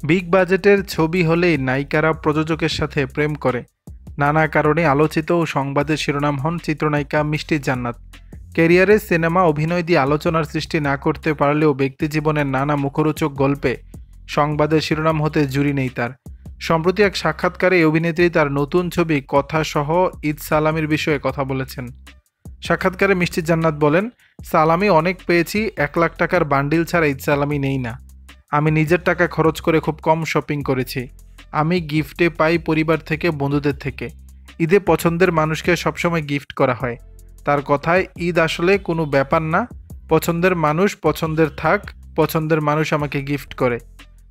Big বাজেটের ছবি হলেই নায়িকারা প্রযোজকের সাথে প্রেম করে। নানা কারণে আলোচিত ও সংবাদের শিরোনাম হন চিত্রনায়িকা মিষ্টি জান্নাত। ক্যারিয়ারে সিনেমা অভিনয় দিয়ে আলোচনার সৃষ্টি না করতে পারলেও ব্যক্তিজীবনের নানা মুখরোচক গল্পে সংবাদের শিরোনাম হতে জুড়ি নেই তার। সম্প্রতি এক সাক্ষাৎকারে এই অভিনেত্রী তার নতুন ছবি কথা সহ ঈদ সালামির বিষয়ে কথা বলেছেন। সাক্ষাৎকারে মিষ্টি জান্নাত বলেন, সালামি অনেক পেয়েছি, 1 লাখ টাকার বান্ডিল ছাড়া ঈদ সালামি নেই না। আমি নিজের টাকা খরচ করে খুব কম শপিং করেছি। আমি গিফটে পাই পরিবার থেকে, বন্ধুদের থেকে। ঈদে পছন্দের মানুষকে সবসময় গিফট করা হয়। তার কথায় ঈদ আসলে কোনো ব্যাপার না, পছন্দের মানুষ পছন্দের থাক, পছন্দের মানুষ আমাকে গিফট করে।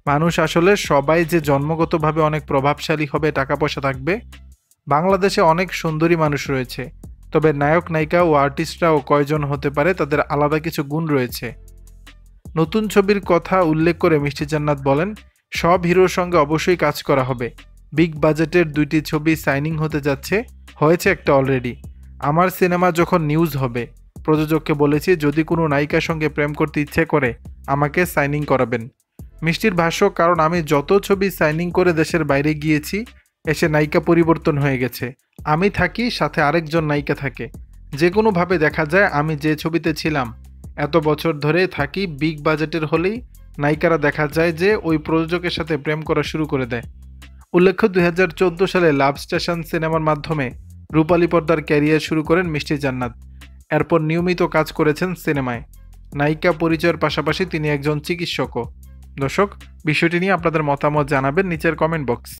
মানুষ আসলে সবাই যে জন্মগতভাবে অনেক প্রভাবশালী হবে, টাকা পয়সা থাকবে। বাংলাদেশে অনেক সুন্দরী মানুষ রয়েছে, তবে নায়ক নায়িকা ও আর্টিস্টরাও কয়জন হতে পারে, তাদের আলাদা কিছু গুণ রয়েছে। নতুন ছবির কথা উল্লেখ করে মিষ্টি জান্নাত বলেন, সব হিরোর সঙ্গে অবশ্যই কাজ করা হবে। বিগ বাজেটের 2টি ছবি সাইনিং হতে যাচ্ছে, হয়েছে একটা অলরেডি। আমার সিনেমা যখন নিউজ হবে, প্রযোজককে বলেছি যদি কোনো নায়িকার সঙ্গে প্রেম করতে ইচ্ছে করে আমাকে সাইনিং করাবেন। মিষ্টির ভাষ্য, কারণ আমি যত ছবি সাইনিং করে দেশের বাইরে গিয়েছি, এসে নায়িকা পরিবর্তন হয়ে গেছে। আমি থাকি, সাথে আরেকজন নায়িকা থাকে। যে কোনোভাবে দেখা যায় আমি যে ছবিতে ছিলাম এত বছর ধরে থাকি, বিগ বাজেটের হলেই নায়িকারা দেখা যায় যে ওই প্রযোজকের সাথে প্রেম করা শুরু করে দেয়। উল্লেখ্য, 2014 সালে লাভ স্টেশন সিনেমার মাধ্যমে রূপালী পর্দার ক্যারিয়ার শুরু করেন মিষ্টি জান্নাত। এরপর নিয়মিত কাজ করেছেন সিনেমায়। নায়িকা পরিচয়ের পাশাপাশি তিনি একজন চিকিৎসকও। দর্শক, বিষয়টি নিয়ে আপনাদের মতামত জানাবেন নিচের কমেন্ট বক্স।